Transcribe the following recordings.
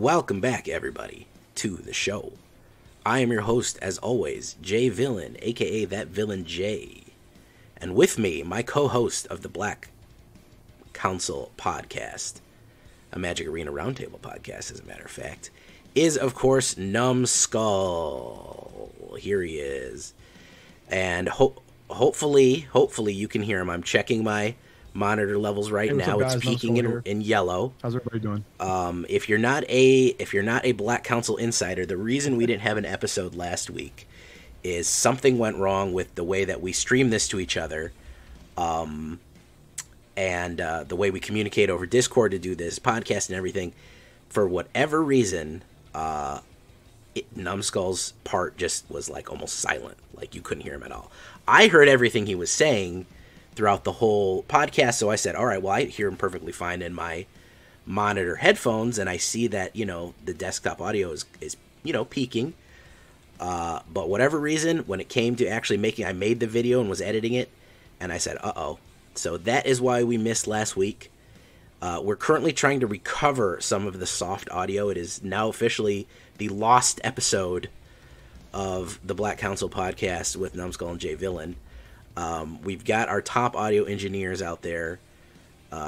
Welcome back, everybody, to the show. I am your host, as always, Jay Villain, aka That Villain J. And with me, my co-host of the Black Council podcast, a Magic Arena Roundtable podcast, as a matter of fact, is, of course, Numbskull. Here he is. And hopefully you can hear him. I'm checking my monitor levels right now. It's peaking in yellow. How's everybody doing? If you're not a Black Council insider, the reason we didn't have an episode last week is something went wrong with the way that we stream this to each other, and the way we communicate over Discord to do this podcast and everything. For whatever reason, Numbskull's part just was like almost silent, like you couldn't hear him at all. I heard everything he was saying throughout the whole podcast, so I said, all right, well, I hear him perfectly fine in my monitor headphones, and I see that, the desktop audio is peaking. But whatever reason, when it came to actually I made the video and was editing it, and I said, uh-oh. So that is why we missed last week. We're currently trying to recover some of the soft audio. It is now officially the lost episode of the Black Council podcast with Numbskull and Jay Villain. We've got our top audio engineers out there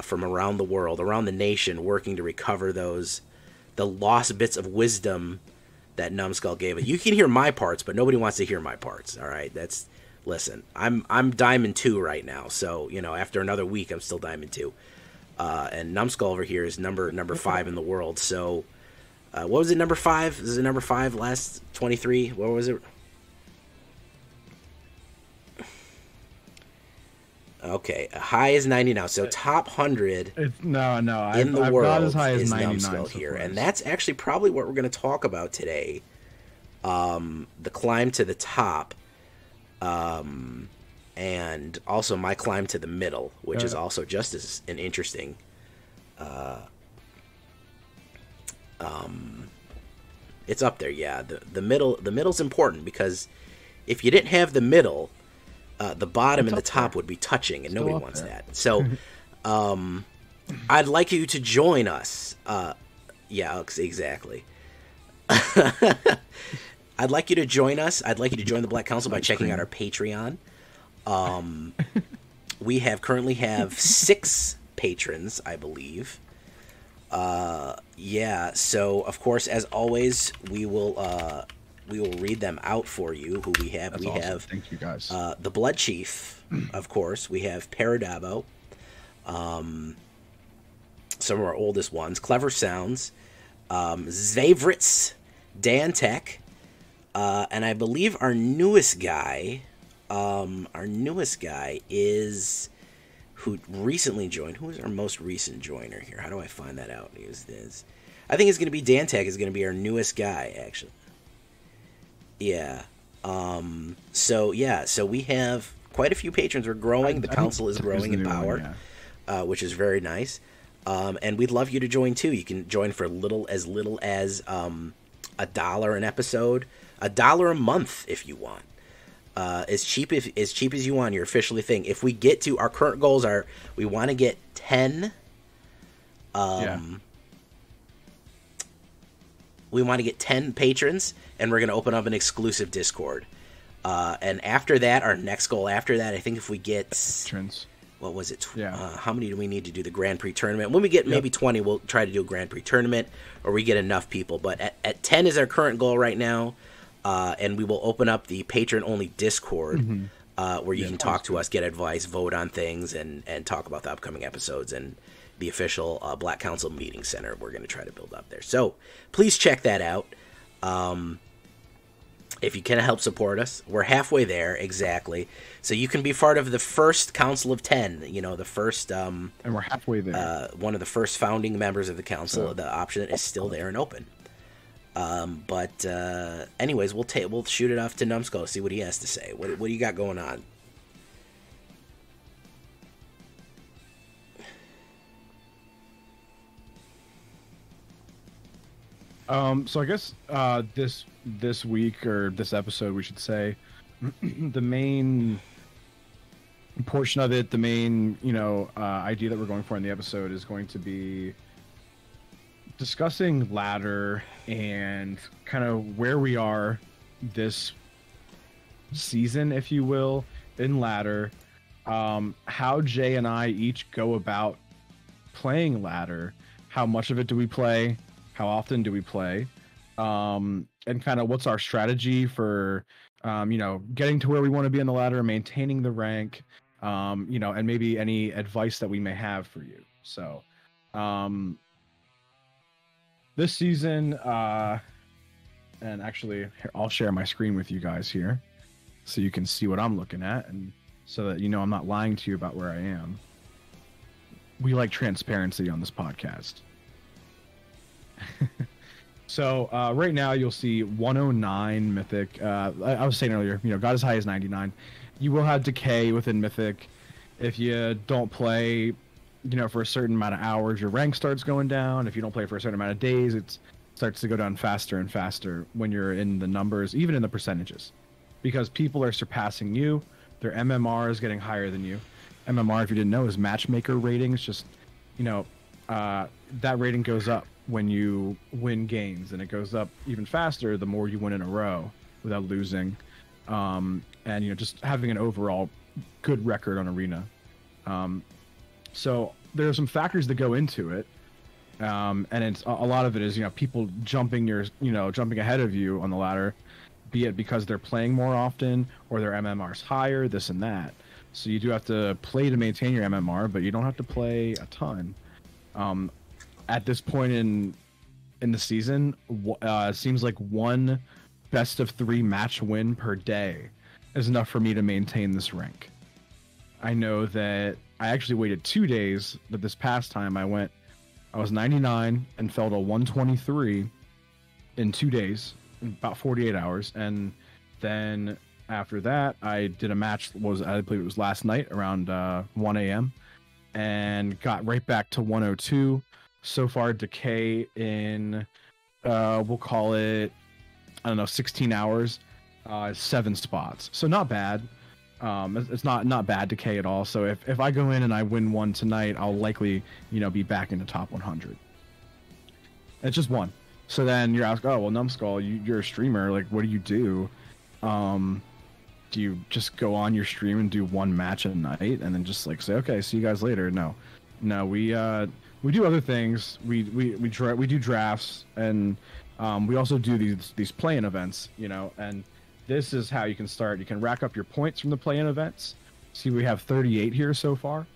from around the world, around the nation, working to recover the lost bits of wisdom that Numbskull gave us. You can hear my parts, but nobody wants to hear my parts. All right, listen. I'm Diamond 2 right now, so after another week, I'm still Diamond 2, and Numbskull over here is number 5 in the world. So, what was it? Number 5? This is number 5. Last 23. What was it? Okay, high is 90 now. So top 100 in the world not as high as is 99 Numbskull so here. far. And that's actually probably what we're going to talk about today. The climb to the top. And also my climb to the middle, which is also just as an interesting. It's up there, yeah. The middle's important, because if you didn't have the middle, the bottom and the top would be touching, and nobody wants that. So, I'd like you to join us. Yeah, exactly. I'd like you to join us. I'd like you to join the Black Council by checking out our Patreon. We currently have 6 patrons, I believe. Yeah. So, of course, as always, we will read them out for you. Who we have? That's awesome. Thank you, guys. The Blood Chief, of course. We have Paradabo. Some of our oldest ones. Clever Sounds. Zavritz. Dantech. And I believe our newest guy is who recently joined. Who is our most recent joiner here? How do I find that out? I think it's going to be Dantech is going to be our newest guy, actually. Yeah. So we have quite a few patrons. We're growing. The council is growing in power, which is very nice. And we'd love you to join too. You can join for little as $1 an episode, $1 a month if you want. As cheap as you want. You're officially a thing. If we get to our current goals we want to get 10. We want to get 10 patrons, and we're going to open up an exclusive Discord. And after that, our next goal after that, I think if we get... Patrons. What was it? How many do we need to do the Grand Prix tournament? When we get maybe 20, we'll try to do a Grand Prix tournament, or we get enough people. But at 10 is our current goal right now, and we will open up the patron-only Discord, where you can talk to us, get advice, vote on things, and talk about the upcoming episodes, and the official Black Council meeting center we're going to try to build up there. So please check that out. If you can help support us, we're halfway there, exactly. So you can be part of the first Council of 10, the first... and we're halfway there. One of the first founding members of the council. So, the option is still there and open. But anyways, we'll shoot it off to Numbskull, see what he has to say. What do you got going on? So I guess this week, or this episode, we should say, the main portion of it, the main idea that we're going for in the episode is going to be discussing ladder and kind of where we are this season, if you will, in ladder. How Jay and I each go about playing ladder. How much of it do we play? How often do we play? And kind of what's our strategy for, getting to where we want to be on the ladder, maintaining the rank, and maybe any advice that we may have for you. So, this season, and actually, here, I'll share my screen with you guys here so you can see what I'm looking at, and so that I'm not lying to you about where I am. We like transparency on this podcast. So right now you'll see 109 Mythic. I was saying earlier, got as high as 99. You will have decay within Mythic. If you don't play, for a certain amount of hours, your rank starts going down. If you don't play for a certain amount of days, it starts to go down faster and faster when you're in the numbers, even in the percentages. Because people are surpassing you. Their MMR is getting higher than you. MMR, if you didn't know, is matchmaker ratings. Just, that rating goes up when you win games, and it goes up even faster the more you win in a row without losing. And just having an overall good record on Arena. So there are some factors that go into it, and it's a lot of it is people jumping ahead of you on the ladder, be it because they're playing more often or their MMR's higher, this and that. So you do have to play to maintain your MMR, but you don't have to play a ton. At this point in the season, it seems like one best of 3 match win per day is enough for me to maintain this rank. I know that I actually waited 2 days, but this past time I was 99 and fell to 123 in 2 days, in about 48 hours. And then after that, I did a match, I believe it was last night around 1 a.m. and got right back to 102. So far, decay in, we'll call it, 16 hours, 7 spots. So not bad. It's not bad decay at all. So if I go in and I win one tonight, I'll likely, be back in the top 100. It's just one. So then you're asking, oh, well, Numbskull, you're a streamer. Like, what do you do? Do you just go on your stream and do one match a night and then just say, okay, see you guys later? No, we do other things. We do drafts, and we also do these play-in events, and this is how you can start. You can rack up your points from the play-in events. See, we have 38 here so far.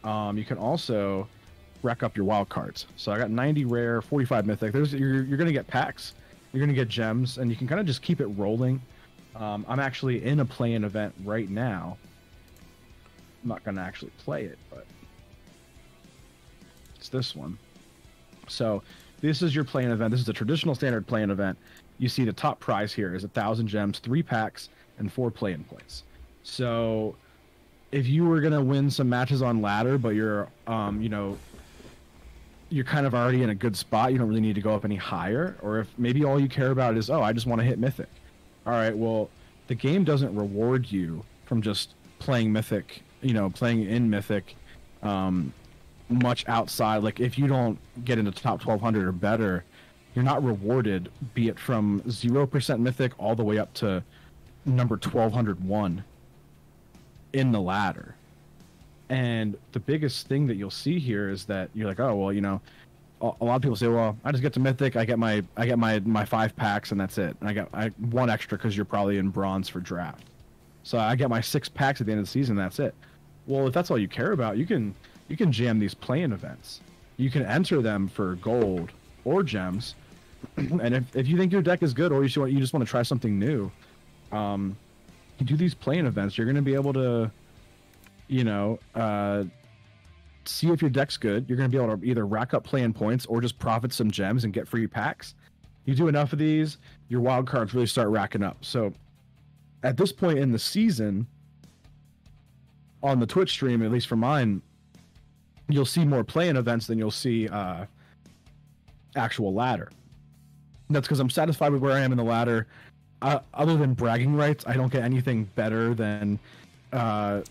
You can also rack up your wild cards. So I got 90 rare, 45 mythic. You're gonna get packs. You're gonna get gems, and you can kind of just keep it rolling. I'm actually in a play-in event right now. I'm not gonna actually play it, but it's this one. So this is your play-in event. This is a traditional standard play-in event. You see the top prize here is 1,000 gems, 3 packs, and 4 play-in points. So if you were gonna win some matches on ladder, but you're you're kind of already in a good spot, you don't really need to go up any higher, or if maybe all you care about is, oh, I just want to hit mythic. All right, well, the game doesn't reward you from just playing mythic, playing in mythic much outside. Like, if you don't get into top 1200 or better, you're not rewarded, be it from 0% mythic all the way up to number 1201 in the ladder. And the biggest thing that you'll see here is that you're like, oh, well, a lot of people say, well, I just get to mythic, I get my 5 packs and that's it. And I one extra because you're probably in bronze for draft. So I get my 6 packs at the end of the season, that's it. Well, if that's all you care about, you can jam these play-in events. You can enter them for gold or gems. And if you think your deck is good, or you just want to try something new, you do these play-in events. You're going to be able to, see if your deck's good. You're going to be able to either rack up play-in points or just profit some gems and get free packs. You do enough of these, your wild cards really start racking up. So at this point in the season, on the Twitch stream, at least for mine, you'll see more play-in events than you'll see actual ladder. And that's because I'm satisfied with where I am in the ladder. Other than bragging rights, I don't get anything better than as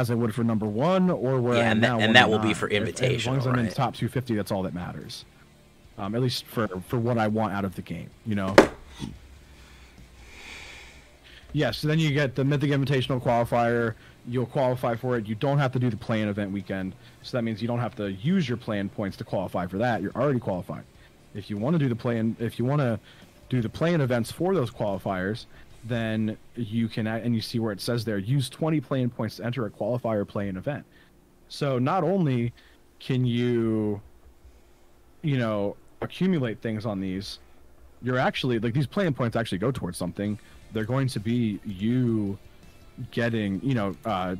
I would for number 1 or where I am now. And that will be for Invitational. As long as I'm in top 250, that's all that matters. at least for what I want out of the game, you know. Yeah, so then you get the Mythic Invitational qualifier. You'll qualify for it. You don't have to do the play-in event weekend, so that means you don't have to use your play-in points to qualify for that. You're already qualified. If you want to do the play-in, if you want to do the play-in events for those qualifiers, then you can, and you see where it says there, use 20 play-in points to enter a qualifier play-in event. So not only can you, you know, accumulate things on these, you're actually, like, these play-in points actually go towards something. They're going to be you getting, you know,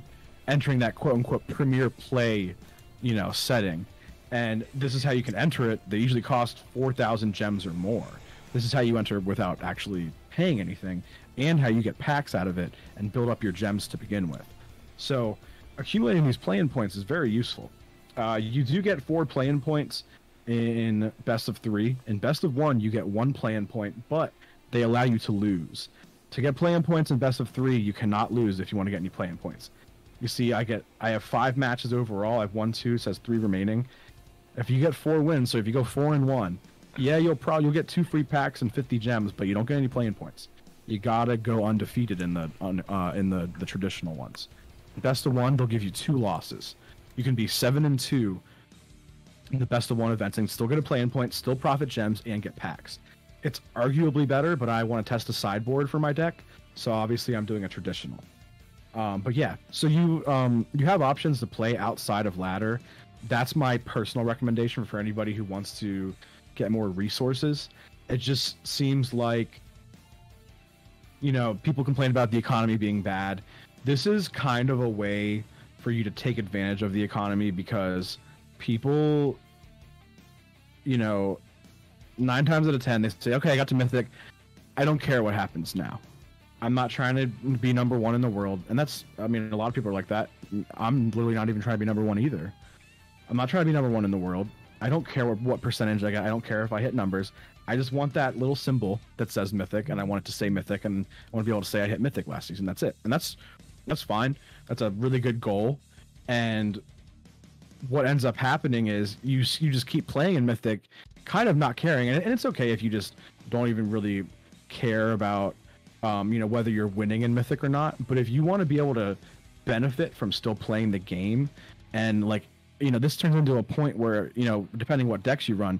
entering that quote-unquote premier play, you know, setting. And this is how you can enter it. They usually cost 4,000 gems or more. This is how you enter without actually paying anything, and how you get packs out of it and build up your gems to begin with. So accumulating these play-in points is very useful. You do get 4 play-in points in best of 3. In best of 1, you get 1 play-in point, but they allow you to lose. To get play-in points in best of 3, you cannot lose if you want to get any play-in points. You see, I have 5 matches overall. I have 1, 2, it says 3 remaining. If you get 4 wins, so if you go 4-1, yeah, you'll get 2 free packs and 50 gems, but you don't get any play-in points. You gotta go undefeated in the traditional ones. Best of 1, they'll give you 2 losses. You can be 7-2 in the best of 1 events and still get a play-in point, still profit gems, and get packs. It's arguably better, but I want to test a sideboard for my deck, so obviously I'm doing a traditional. But yeah, so you have options to play outside of ladder. That's my personal recommendation for anybody who wants to get more resources. It just seems like, you know, people complain about the economy being bad. This is kind of a way for you to take advantage of the economy, because people, you know, 9 times out of 10, they say, okay, I got to Mythic. I don't care what happens now. I'm not trying to be number 1 in the world. And that's, I mean, a lot of people are like that. I'm literally not even trying to be number 1 either. I'm not trying to be number 1 in the world. I don't care what percentage I get. I don't care if I hit numbers. I just want that little symbol that says Mythic, and I want it to say Mythic, and I want to be able to say I hit Mythic last season. That's it. And that's fine. That's a really good goal. And what ends up happening is you just keep playing in Mythic, kind of not caring, and it's okay if you just don't even really care about, you know, whether you're winning in Mythic or not. But if you want to be able to benefit from still playing the game, and, like, you know, this turns into a point where, you know, depending what decks you run,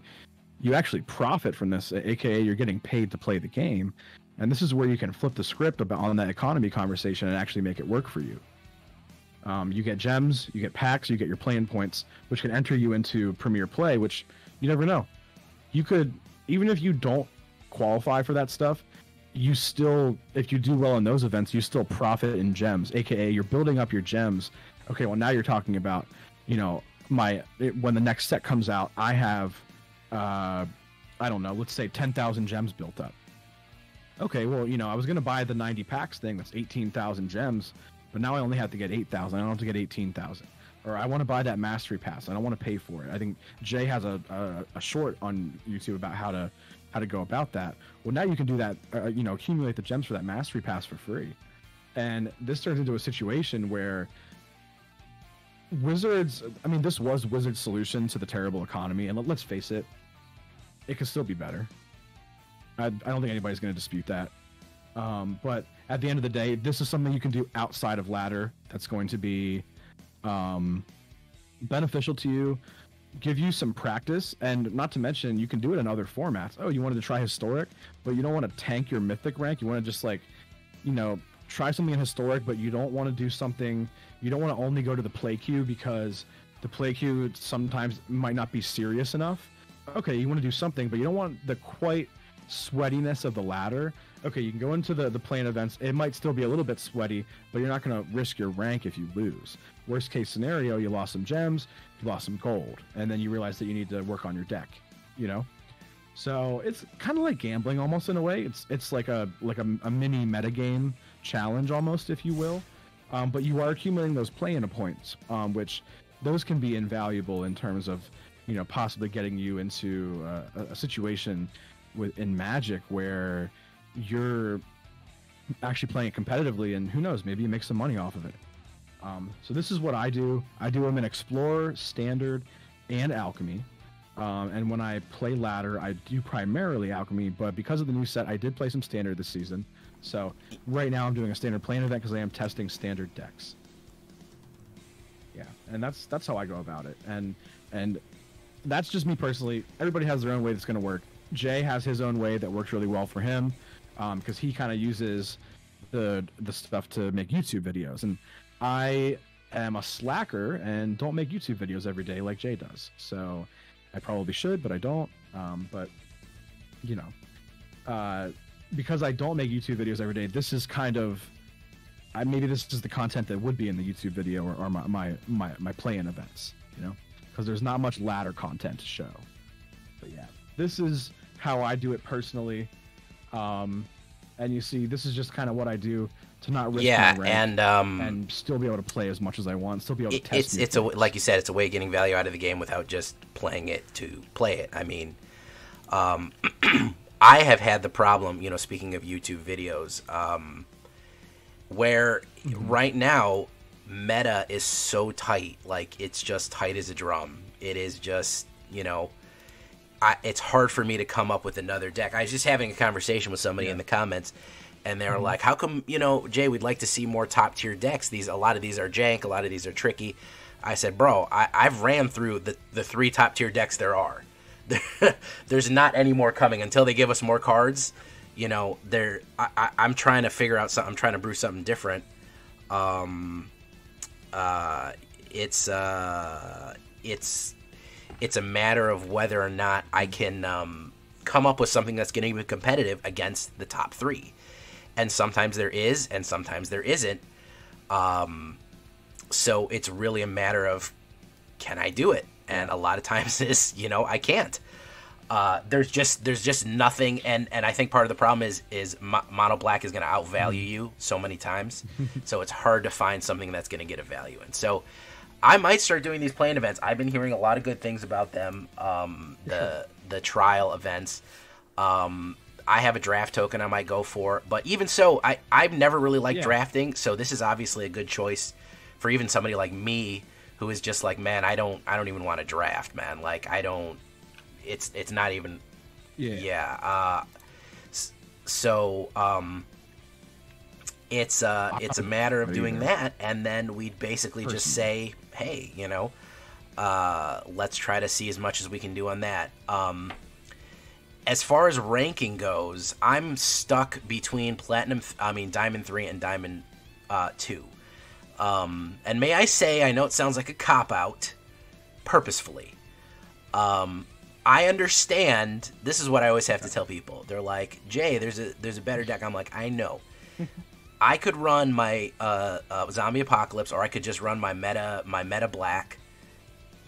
you actually profit from this, aka you're getting paid to play the game. And this is where you can flip the script on that economy conversation and actually make it work for you. You get gems, you get packs, you get your play-in points, which can enter you into Premier Play, which you never know. You could, even if you don't qualify for that stuff, you still, if you do well in those events, you still profit in gems, aka you're building up your gems. Okay, well, now you're talking about, you know, when the next set comes out, I have, I don't know, let's say 10,000 gems built up. Okay, well, you know, I was going to buy the 90 packs thing that's 18,000 gems, but now I only have to get 8,000. I don't have to get 18,000. Or I want to buy that mastery pass. I don't want to pay for it. I think Jay has a short on YouTube about how to go about that. Well, now you can do that, you know, accumulate the gems for that mastery pass for free. And this turns into a situation where Wizards, I mean, this was Wizards' solution to the terrible economy, and let's face it, it could still be better. I don't think anybody's going to dispute that. But at the end of the day, this is something you can do outside of ladder that's going to be beneficial to you, give you some practice, and not to mention, you can do it in other formats. Oh, you wanted to try Historic, but you don't want to tank your Mythic rank. You want to just, like, you know, try something in Historic, but you don't want to do something, you don't want to only go to the play queue because the play queue sometimes might not be serious enough. Okay, you want to do something, but you don't want the quite sweatiness of the ladder. Okay, you can go into the play-in events. It might still be a little bit sweaty, but you're not going to risk your rank if you lose. Worst case scenario, you lost some gems, you lost some gold, and then you realize that you need to work on your deck, you know? So it's kind of like gambling almost in a way. It's like a mini metagame challenge almost, if you will. But you are accumulating those play-in points, which those can be invaluable in terms of, you know, possibly getting you into a situation in Magic where you're actually playing it competitively, and who knows, maybe you make some money off of it. So this is what I do. I do them in Explorer, Standard, and Alchemy. And when I play ladder, I do primarily alchemy, but because of the new set, I did play some standard this season. So right now I'm doing a standard plane event because I am testing standard decks. Yeah, and that's how I go about it. And that's just me personally. Everybody has their own way that's going to work. Jay has his own way that works really well for him, because he kind of uses the stuff to make YouTube videos, and I am a slacker and don't make YouTube videos every day like Jay does. So I probably should, but I don't. But you know, because I don't make YouTube videos every day, this is kind of maybe this is the content that would be in the YouTube video or my play-in events. You know, because there's not much ladder content to show. But yeah, this is how I do it personally. And you see, this is just kind of what I do to not risk my rank and still be able to play as much as I want, still be able to test. It's like you said, it's a way of getting value out of the game without just playing it to play it. I mean, I have had the problem, you know, speaking of YouTube videos, where right now meta is so tight, like it's just tight as a drum. It is just, you know, it's hard for me to come up with another deck. I was just having a conversation with somebody in the comments, and they were like, how come, you know, Jay, we'd like to see more top tier decks. A lot of these are jank, a lot of these are tricky. I said, bro, I've ran through the 3 top tier decks there are. There's not any more coming until they give us more cards. You know, I'm trying to figure out something. I'm trying to brew something different. It's a matter of whether or not I can come up with something that's going to be competitive against the top 3. And sometimes there is, and sometimes there isn't. So it's really a matter of, can I do it? And a lot of times is, you know, I can't. There's just nothing, and I think part of the problem is mono black is going to outvalue you so many times, so it's hard to find something that's going to get a value in. So I might start doing these play-in events. I've been hearing a lot of good things about them. The trial events. I have a draft token I might go for, but even so, I've never really liked drafting, so this is obviously a good choice for even somebody like me who is just like, man, I don't even want to draft, man. Like, I don't. It's not even. So it's a matter of doing that, and then we'd basically just say, hey, you know, let's try to see as much as we can do on that. As far as ranking goes, I'm stuck between Diamond 3 and Diamond 2. And may I say, I know it sounds like a cop-out, purposefully. I understand. This is what I always have to tell people. They're like, Jay, there's a better deck. I'm like, I know. I could run my Zombie Apocalypse, or I could just run my meta black,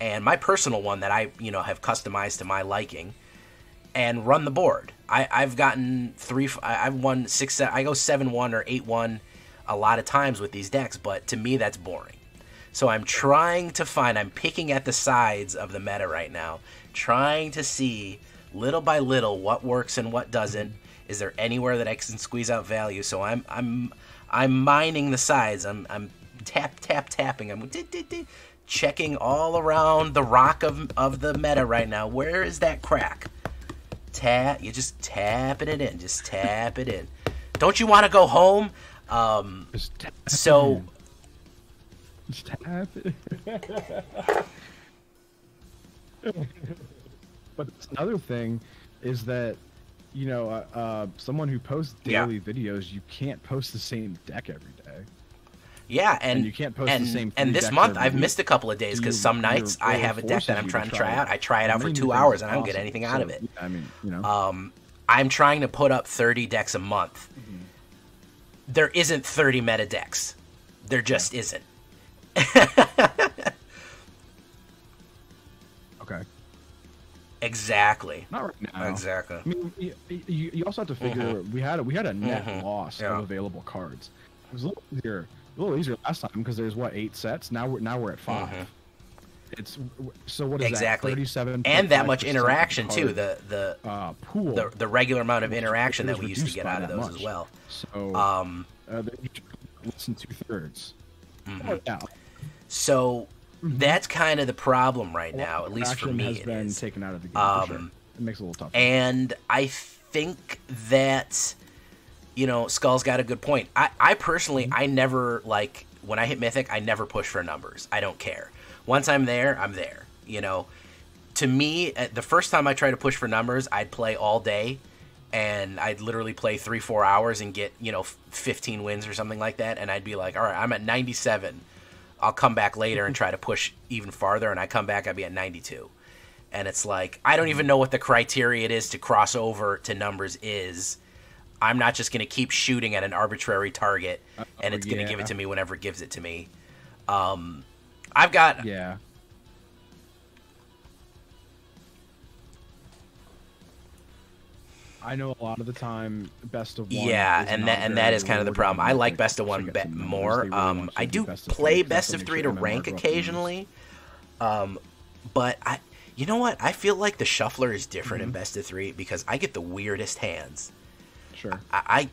and my personal one that I have customized to my liking, and run the board. I've gotten 3. I've won 6. I go 7-1 or 8-1 a lot of times with these decks, but to me that's boring. So I'm trying to find. I'm picking at the sides of the meta right now, trying to see little by little what works and what doesn't. Is there anywhere that I can squeeze out value? So I'm mining the sides. I'm tapping. I'm checking all around the rock of the meta right now. Where is that crack? You're just tapping it in. Just tap it in. Don't you want to go home? Just tap it. But another thing is that, you know, someone who posts daily videos, you can't post the same deck every day. Yeah, and you can't post the same. And this month I've missed a couple of days because some nights I have a deck that I'm trying to try out. I try it out for 2 hours and I don't get anything out of it. I mean, you know, I'm trying to put up 30 decks a month. There isn't 30 meta decks. There just isn't. Okay. Exactly. Not right now. Exactly. I mean, you also have to figure we had a net loss of available cards. It was a little easier last time because there's 8 sets. Now we're at 5. It's so what is exactly that? 37 and that much interaction too. The pool, the regular amount of interaction that we used to get out of those much. As well. So less than 2/3. So that's kind of the problem right now, at least for me. Has been taken out of the game. For sure. It makes it a little tougher. And I think that, you know, Skull's got a good point. I personally, I never, like, when I hit Mythic, I never push for numbers. I don't care. Once I'm there, I'm there. You know, to me, the first time I tried to push for numbers, I'd play all day, and I'd literally play 3-4 hours and get, you know, 15 wins or something like that, and I'd be like, all right, I'm at 97. I'll come back later and try to push even farther, and I come back, I'd be at 92. And it's like, I don't even know what the criteria it is to cross over to numbers is. I'm not just going to keep shooting at an arbitrary target, and it's going to give it to me whenever it gives it to me. I've got... Yeah. I know a lot of the time, best of one. Yeah, and that is kind of the problem. I like best of one more. I do play best of three to rank occasionally, but you know what? I feel like the shuffler is different in best of three because I get the weirdest hands. Sure. I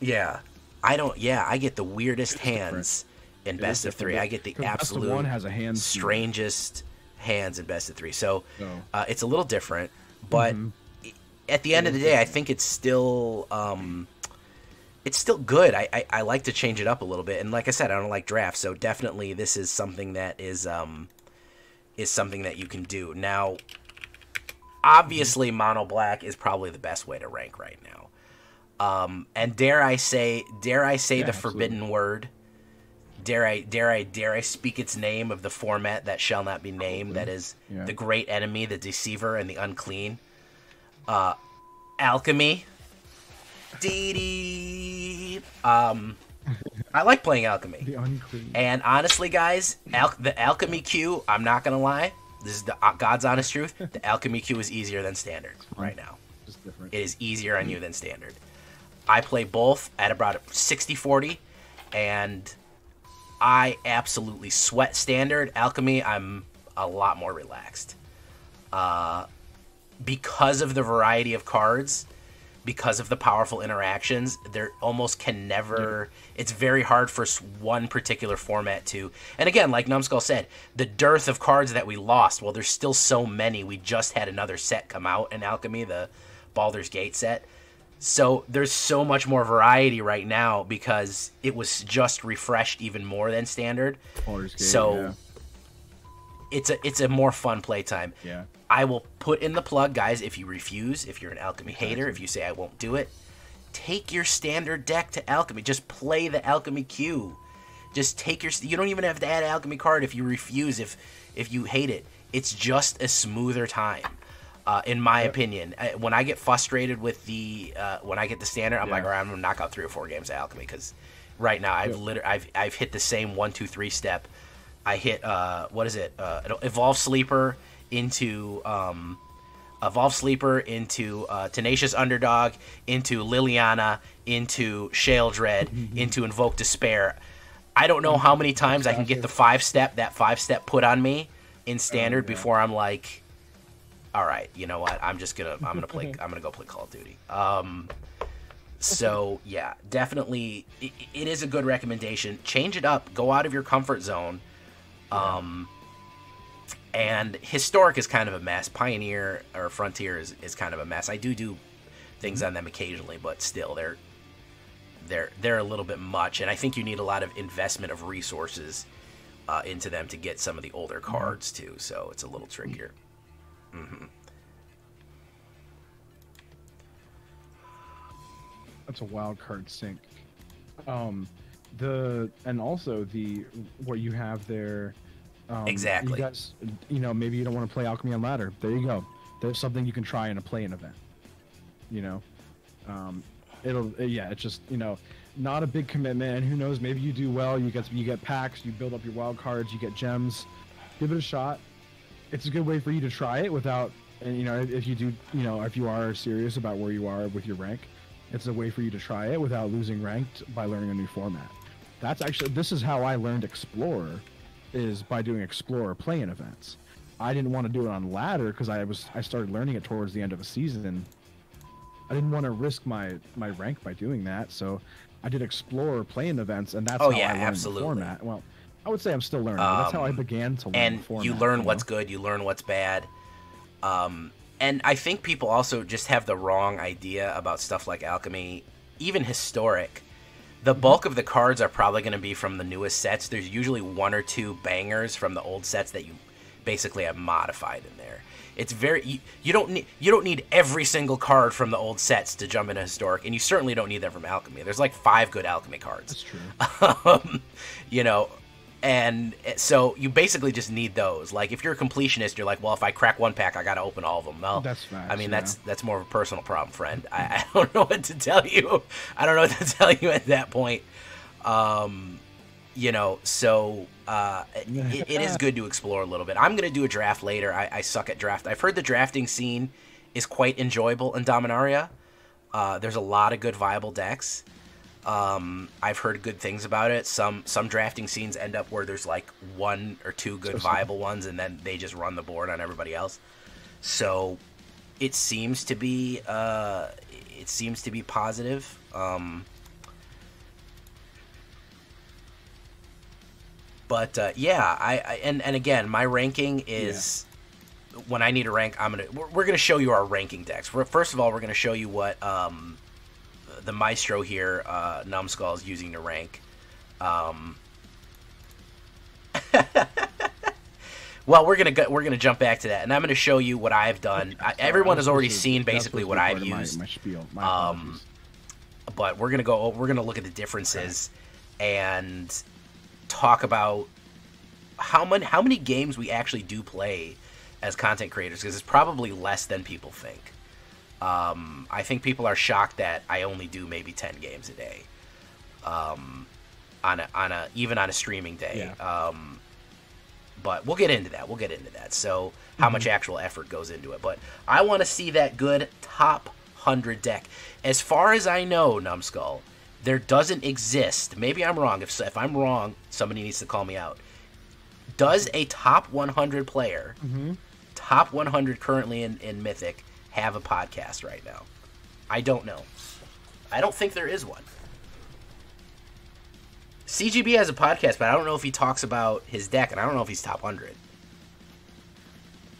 get the weirdest hands in best of three. I get the absolute best of one has a hand strangest hands in best of three. So it's a little different. But at the end of the day, I think it's still good. I like to change it up a little bit, and like I said, I don't like drafts, so definitely this is something that is something that you can do. Now, obviously, mono black is probably the best way to rank right now. And dare I say the forbidden word? Dare I speak its name of the format that shall not be named, that is the great enemy, the deceiver, and the unclean. Alchemy. Dee I like playing Alchemy. The unclean. And honestly, guys, the Alchemy queue, I'm not going to lie, this is the God's honest truth, the Alchemy queue is easier than Standard right now. Just different. It is easier on you than Standard. I play both at about 60-40, and I absolutely sweat Standard. Alchemy, I'm a lot more relaxed. Because of the variety of cards, because of the powerful interactions, there almost can never... It's very hard for one particular format to... And again, like Numskull said, the dearth of cards that we lost, well, there's still so many. We just had another set come out in Alchemy, the Baldur's Gate set. So there's so much more variety right now because it was just refreshed even more than Standard. So it's a more fun playtime. Yeah. I will put in the plug, guys, if you refuse, if you're an Alchemy hater, if you say I won't do it, take your Standard deck to Alchemy. Just play the Alchemy queue. Just take your... You don't even have to add an Alchemy card if you refuse, if you hate it. It's just a smoother time. In my opinion, when I get frustrated with the when I get the Standard, I'm like, all right, I'm gonna knock out 3 or 4 games of Alchemy because right now I've hit the same 1, 2, 3 step. I hit Evolve Sleeper into Tenacious Underdog, into Liliana, into Shale Dread, into Invoke Despair. I don't know how many times I can get the 5-step put on me in Standard before I'm like, all right, you know what? I'm gonna go play Call of Duty. So yeah, definitely, it is a good recommendation. Change it up. Go out of your comfort zone. And Historic is kind of a mess. Pioneer or Frontier is kind of a mess. I do things on them occasionally, but still, they're a little bit much. And I think you need a lot of investment of resources into them to get some of the older cards too. So it's a little trickier. That's a wild card sync. Also what you have there. Exactly. You guys, maybe you don't want to play Alchemy on ladder. There you go. There's something you can try in a play-in event. It's just not a big commitment, and who knows? Maybe you do well. You get packs. You build up your wild cards. You get gems. Give it a shot. It's a good way for you to try it without, and if you do, if you are serious about where you are with your rank, it's a way for you to try it without losing ranked by learning a new format. This is how I learned Explorer, is by doing Explorer play-in events. I didn't want to do it on ladder because I started learning it towards the end of a season. I didn't want to risk my rank by doing that, so I did Explorer play-in events, and that's how I learned the format. Well, I would say I'm still learning. That's how I began to learn. And format, you learn what's good, you learn what's bad. And I think people also just have the wrong idea about stuff like Alchemy, even historic. The bulk of the cards are probably going to be from the newest sets. There's usually one or two bangers from the old sets that you basically have modified in there. It's very you don't need every single card from the old sets to jump into historic, and you certainly don't need that from Alchemy. There's like 5 good Alchemy cards. That's true. You know, and so you basically just need those. Like if you're a completionist, you're like, well, if I crack one pack, I got to open all of them. Well, that's facts, I mean, that's more of a personal problem, friend. I don't know what to tell you. I don't know what to tell you at that point. You know, so it is good to explore a little bit. I'm going to do a draft later. I suck at draft. I've heard the drafting scene is quite enjoyable in Dominaria. There's a lot of good viable decks. I've heard good things about it. Some drafting scenes end up where there's like 1 or 2 good viable ones, and then they just run the board on everybody else. So it seems to be positive. But yeah, and again, my ranking is when I need a rank. We're gonna show you our ranking decks. First of all, we're gonna show you what the Maestro here, Numbskull, is using to rank. Well, we're gonna jump back to that, and I'm gonna show you what I've done. Everyone has already seen basically what I've used. My spiel. But we're gonna look at the differences and talk about how many games we actually do play as content creators, because it's probably less than people think. I think people are shocked that I only do maybe 10 games a day, even on a streaming day. Yeah. But we'll get into that. So how much actual effort goes into it? But I want to see that good top 100 deck. As far as I know, Numbskull, there doesn't exist. Maybe I'm wrong. If I'm wrong, somebody needs to call me out. Does a top 100 player, top 100 currently in Mythic, have a podcast right now? I don't know. I don't think there is one. CGB has a podcast, but I don't know if he talks about his deck, and I don't know if he's top 100.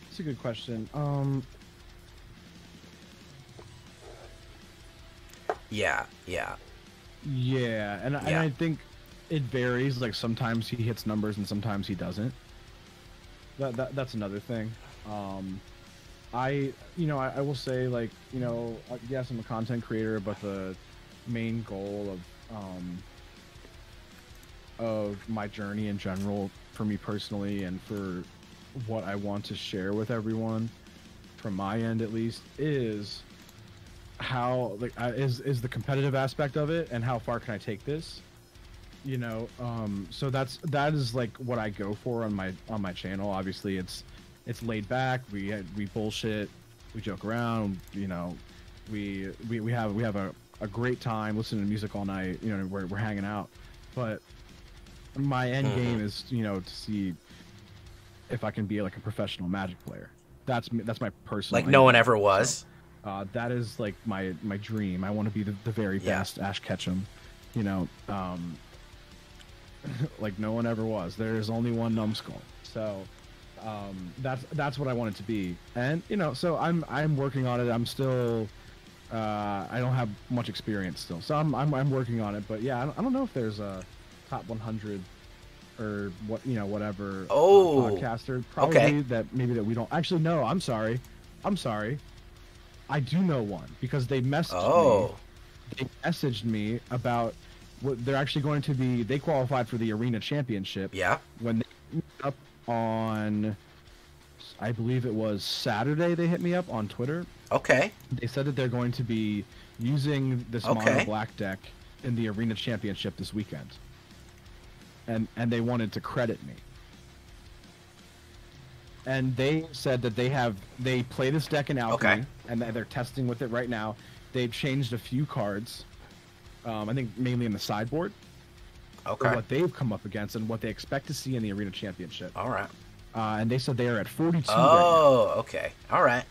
That's a good question. Yeah. Yeah, and I think it varies. Like sometimes he hits numbers and sometimes he doesn't. That's another thing. I will say, like, yes, I'm a content creator, but the main goal of my journey in general, for me personally, and for what I want to share with everyone, from my end at least, is how is the competitive aspect of it, and how far can I take this, so that is like what I go for on my channel. Obviously it's laid back, we bullshit, we joke around, we have a great time listening to music all night, we're hanging out. But my end game is to see if I can be like a professional Magic player. That's my personal, like no one ever was. That is like my dream. I want to be the very best Ash Ketchum, like no one ever was. There is only one Numbskull. So that's what I want it to be. And so I'm working on it. I'm still I don't have much experience still, so I'm working on it. But yeah, I don't know if there's a top 100 or whatever podcaster probably that we don't actually know. I'm sorry. I do know one, because they messaged me. They messaged me about what they're actually going to be. They qualified for the Arena Championship. Yeah. When they hit me up on, I believe it was Saturday, they hit me up on Twitter. Okay. They said that they're going to be using this Mono Black deck in the Arena Championship this weekend. And they wanted to credit me. And they said that they play this deck in Alchemy, and they're testing with it right now. They've changed a few cards, I think mainly in the sideboard, for what they've come up against and what they expect to see in the Arena Championship. All right. And they said they are at 42. Oh, okay. All right.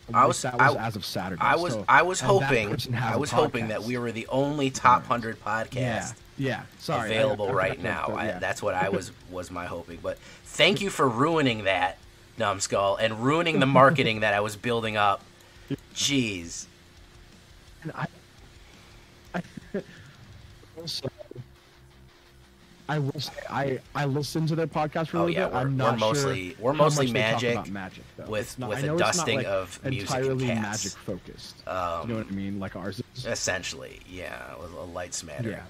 That was as of Saturday. I was hoping that we were the only top 100 podcast Yeah, sorry. available right now. Yeah. That's what I was my hoping. But thank you for ruining that, Numbskull, and ruining the marketing that I was building up. Jeez. And also, I will say I listened to their podcast for a little bit. I'm not sure we're mostly how much they talk Magic, about Magic though. with I a know dusting it's not, like, of music and entirely cats. Magic focused. You know what I mean? Like ours is. Essentially, yeah, with a light smattering. Yeah.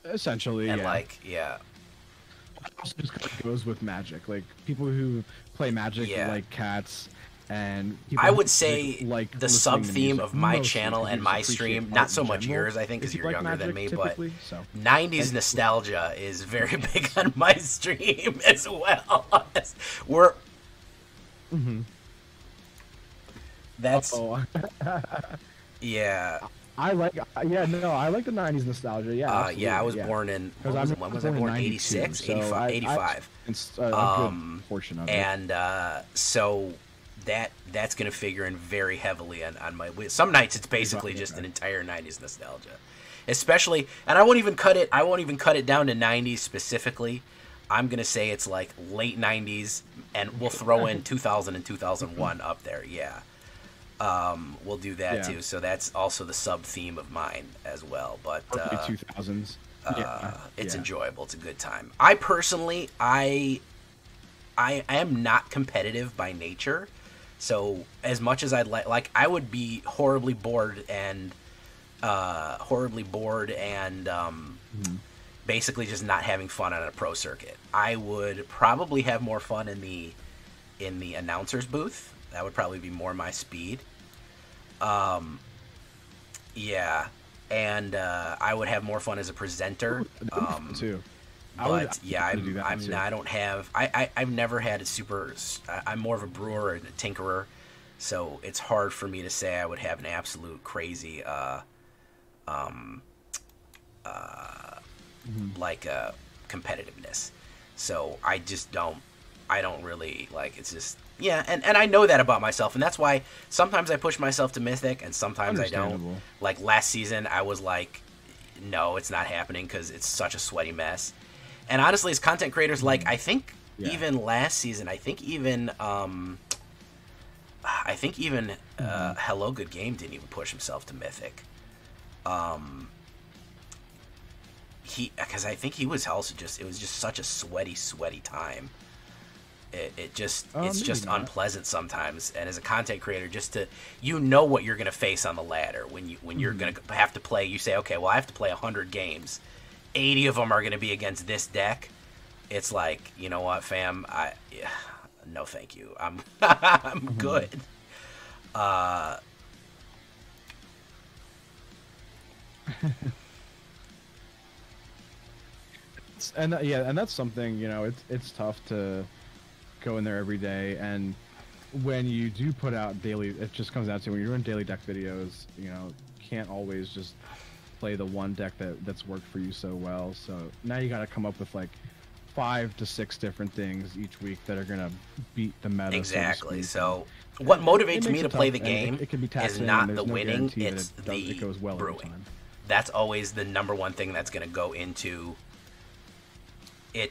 Essentially, And yeah. like, yeah. It also just kind of goes with Magic. Like people who play Magic Yeah. like cats, and people I who would say like the listening sub to theme music of my mostly, channel because and you my just stream, appreciate not art so in much general, yours, I think, if because you you're like younger than Magic, me, but typically, so. 90s nostalgia is very big on my stream as well. We're that's yeah. I like the 90s nostalgia. Yeah, absolutely, Yeah, I was born in when was I born? 86, 85. It's a good portion of it. And so that's going to figure in very heavily on my. Some nights it's basically just an entire 90s nostalgia, especially. And I won't even cut it down to 90s specifically. I'm going to say it's like late 90s, and we'll throw in 2000 and 2001 up there. Yeah. We'll do that too. So that's also the sub theme of mine as well. But 2000s. It's enjoyable. It's a good time. I personally, I am not competitive by nature. So as much as I'd like I would be horribly bored and basically just not having fun on a pro circuit. I would probably have more fun in the announcer's booth. That would probably be more my speed. Yeah, and I would have more fun as a presenter. Too. But I don't have. I've never had a super. I'm more of a brewer and a tinkerer, so it's hard for me to say I would have an absolute crazy competitiveness. So I just don't. I don't really like. It's just and I know that about myself, and that's why sometimes I push myself to Mythic, and sometimes I don't. Like last season, I was like, no, it's not happening because it's such a sweaty mess. And honestly, as content creators, like I think even last season, I think even Hello Good Game didn't even push himself to Mythic. Because I think he was also it was just such a sweaty time. It's just unpleasant sometimes. And as a content creator, just to what you're gonna face on the ladder when you're gonna have to play. You say, okay, well I have to play 100 games. 80 of them are going to be against this deck. It's like, you know what, fam? No, thank you. I'm good. And that's something, it's tough to go in there every day, and when you do put out daily, it just comes down to when you're doing daily deck videos, can't always just play the one deck that's worked for you so well. So now you got to come up with like 5 to 6 different things each week that are gonna beat the meta. Exactly. So what motivates me to play the game is not the winning; it's the brewing. That's always the number one thing that's gonna go into. I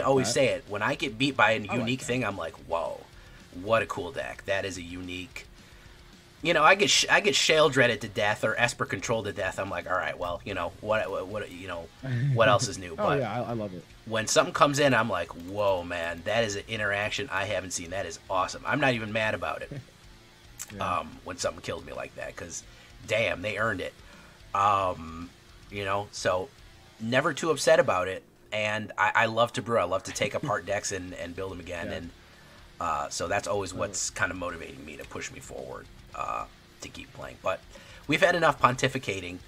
always say it when I get beat by a unique thing. I'm like, whoa, what a cool deck! That is a unique. I get Shale Dreaded to death or Esper Controlled to death. I'm like, all right, well, what else is new? But I love it. When something comes in, I'm like, whoa, man, that is an interaction I haven't seen. That is awesome. I'm not even mad about it. When something kills me like that, because damn, they earned it. So never too upset about it. And I love to brew. I love to take apart decks and build them again. Yeah. And so that's always what's kind of motivating me to push me forward. To keep playing, but we've had enough pontificating.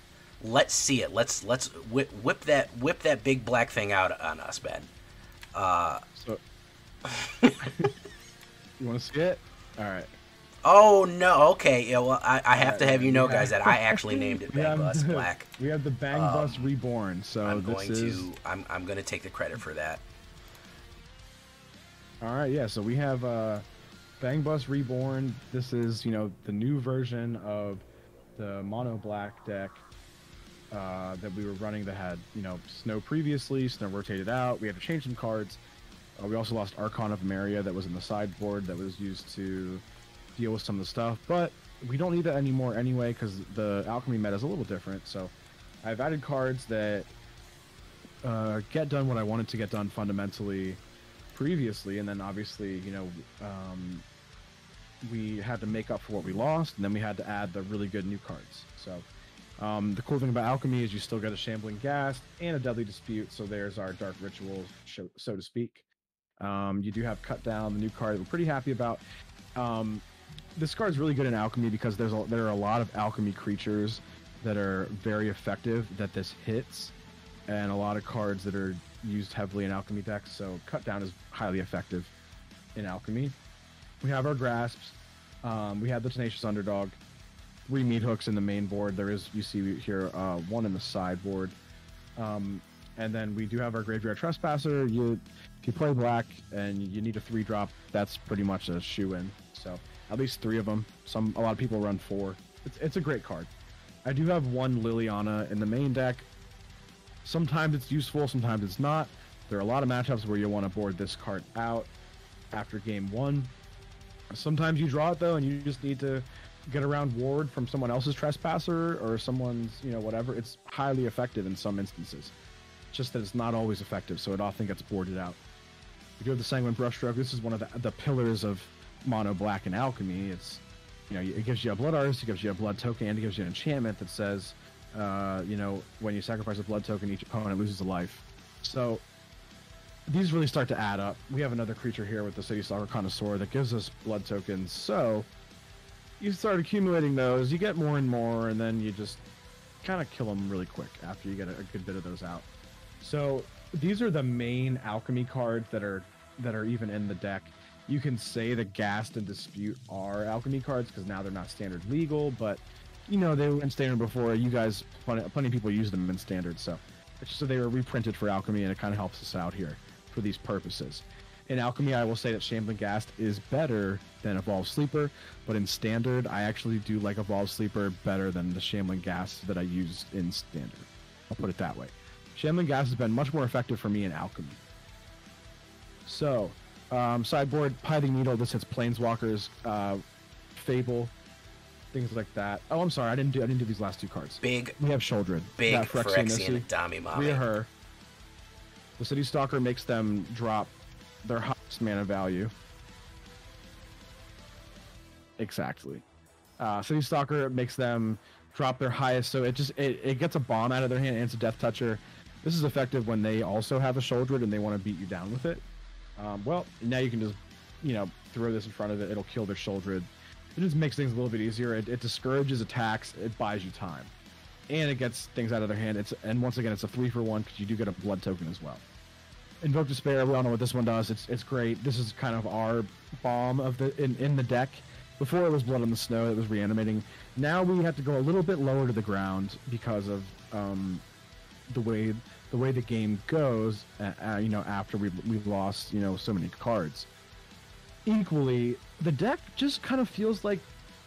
Let's see it. Let's whip that big black thing out on us, Ben. So you want to see it? All right. Oh no. Okay. Yeah. Well, I have to have guys, that I actually named it Bang Bus Black. We have the Bang Bus Reborn. So I'm going to take the credit for that. All right. Yeah. So we have Bang Bus Reborn. This is, you know, the new version of the mono black deck that we were running that had, you know, Snow previously. Snow rotated out. We had to change some cards. We also lost Archon of Maria that was in the sideboard that was used to deal with some of the stuff, but we don't need that anymore anyway because the alchemy meta is a little different. So I've added cards that get done what I wanted to get done fundamentally previously, and then obviously, you know, we had to make up for what we lost, and then we had to add the really good new cards. So the cool thing about alchemy is you still get a Shambling Ghast and a Deadly Dispute, so there's our Dark Ritual, so to speak. You do have Cut Down, the new card that we're pretty happy about. This card is really good in alchemy because there are a lot of alchemy creatures that are very effective that this hits, and a lot of cards that are used heavily in alchemy decks, so Cut Down is highly effective in alchemy. We have our Grasps. We have the Tenacious Underdog. 3 Meat Hooks in the main board. There is, you see here, 1 in the sideboard. And then we do have our Graveyard Trespasser. If you play black and you need a 3-drop, that's pretty much a shoe-in. So at least 3 of them. A lot of people run 4. It's a great card. I do have 1 Liliana in the main deck. Sometimes it's useful, sometimes it's not. There are a lot of matchups where you want to board this card out after game 1. Sometimes you draw it though, and you just need to get around ward from someone else's Trespasser or someone's, you know, whatever. It's highly effective in some instances. Just that it's not always effective, so it often gets boarded out. We do have the Sanguine Brushstroke. This is one of the pillars of mono black and alchemy. It's, you know, it gives you a Blood Artist, it gives you a blood token, and it gives you an enchantment that says, you know, when you sacrifice a blood token, each opponent loses a life. So these really start to add up. We have another creature here with the City Stalker Connoisseur that gives us blood tokens. So you start accumulating those, you get more and more, and then you just kind of kill them really quick after you get a good bit of those out. So these are the main alchemy cards that are even in the deck. You can say the Ghast and Dispute are alchemy cards because now they're not standard legal, but you know, they were in standard before. You guys, plenty of people use them in standard, so it's just so they were reprinted for alchemy, and it kind of helps us out here for these purposes. In alchemy, I will say that Shambling Ghast is better than Evolved Sleeper, but in standard, I actually do like Evolved Sleeper better than the Shambling Ghast that I use in standard. I'll put it that way. Shambling Ghast has been much more effective for me in alchemy. So, sideboard, Pithing Needle. This hits Planeswalkers, Fable, things like that. Oh, I'm sorry, I didn't do these last 2 cards. We have Sheoldred. Big Phyrexian Dami Mami. We have her. The City Stalker makes them drop their highest mana value. Exactly. City Stalker makes them drop their highest, so it gets a bomb out of their hand and it's a Death Toucher. This is effective when they also have a Sheoldred and they want to beat you down with it. Well, now you can just, you know, throw this in front of it. It'll kill their Sheoldred. It just makes things a little bit easier. It discourages attacks. It buys you time, and it gets things out of their hand. And once again, it's a 3-for-1 because you do get a blood token as well. Invoke Despair. We all know what this one does. It's great. This is kind of our bomb of in the deck. Before it was Blood on the Snow that was reanimating. Now we have to go a little bit lower to the ground because of the way the game goes. You know, after we've lost, you know, so many cards. Equally, the deck just kind of feels like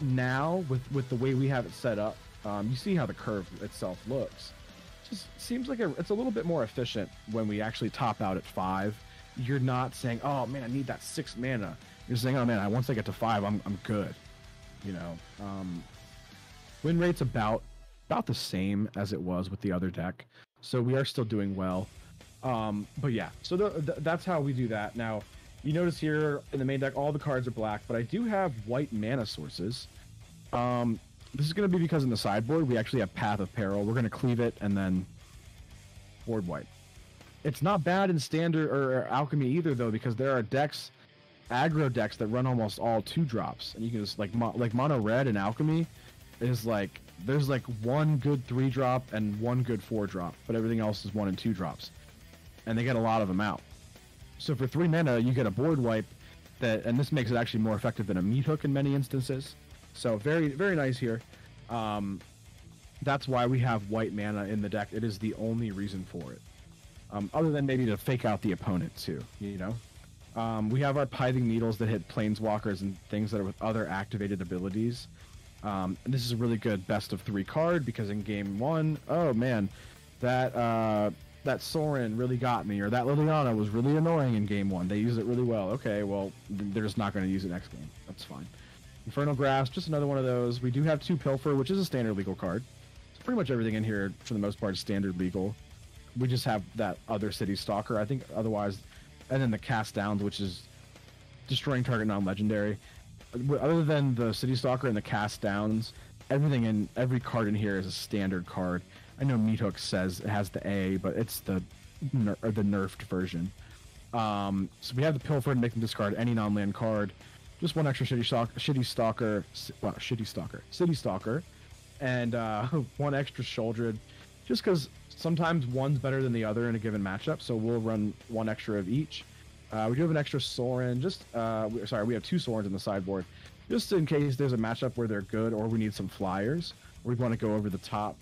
now with the way we have it set up. You see how the curve itself looks. Just seems like it's a little bit more efficient when we actually top out at 5. You're not saying, "Oh man, I need that 6 mana." You're saying, "Oh man, once I get to 5, I'm good." You know, win rate's about the same as it was with the other deck, so we are still doing well. But yeah, so that's how we do that. Now, you notice here in the main deck, all the cards are black, but I do have white mana sources. This is going to be because in the sideboard, we actually have Path of Peril. We're going to cleave it and then board white. It's not bad in standard or alchemy either, though, because there are decks, aggro decks, that run almost all 2-drops. And you can just, like mono red in alchemy is like, there's like 1 good 3-drop and 1 good 4-drop, but everything else is 1 and 2-drops. And they get a lot of them out. So for 3 mana, you get a board wipe, and this makes it actually more effective than a Meat Hook in many instances. So very, very nice here. That's why we have white mana in the deck. It is the only reason for it. Other than maybe to fake out the opponent too, you know? We have our Pithing Needles that hit Planeswalkers and things that are with other activated abilities. And this is a really good best of 3 card because in game 1, oh man, that Sorin really got me, or that Liliana was really annoying in game 1. They used it really well. Okay, well, they're just not going to use it next game. That's fine. Infernal Grasp, just another one of those. We do have 2 Pilfer, which is a standard legal card. So pretty much everything in here, for the most part, is standard legal. We just have that other City Stalker, I think, otherwise, and then the Cast Downs, which is destroying target non-legendary. Other than the City Stalker and the Cast Downs, everything in every card in here is a standard card. I know Meathook says it has the A, but it's the nerfed version. So we have the Pilfer to make them discard any non-land card. Just 1 extra City Stalker, and 1 extra Sheoldred, just because sometimes one's better than the other in a given matchup, so we'll run 1 extra of each. We do have an extra Sorin, we have 2 Sorins in the sideboard, just in case there's a matchup where they're good or we need some flyers, or we want to go over the top.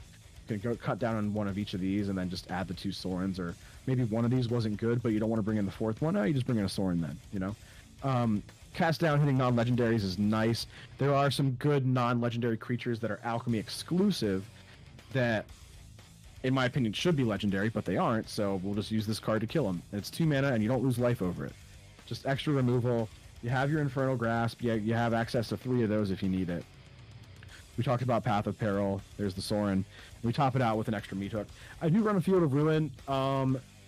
You can go cut down on 1 of each of these and then just add the 2 Sorins, or maybe one of these wasn't good, but you don't want to bring in the 4th one. You just bring in a Sorin then, you know? Cast down hitting non-legendaries is nice. There are some good non-legendary creatures that are alchemy exclusive that, in my opinion, should be legendary, but they aren't, so we'll just use this card to kill them. And it's 2 mana, and you don't lose life over it. Just extra removal. You have your Infernal Grasp. You have access to 3 of those if you need it. We talked about Path of Peril. There's the Sorin. We top it out with an extra Meathook. I do run a Field of Ruin.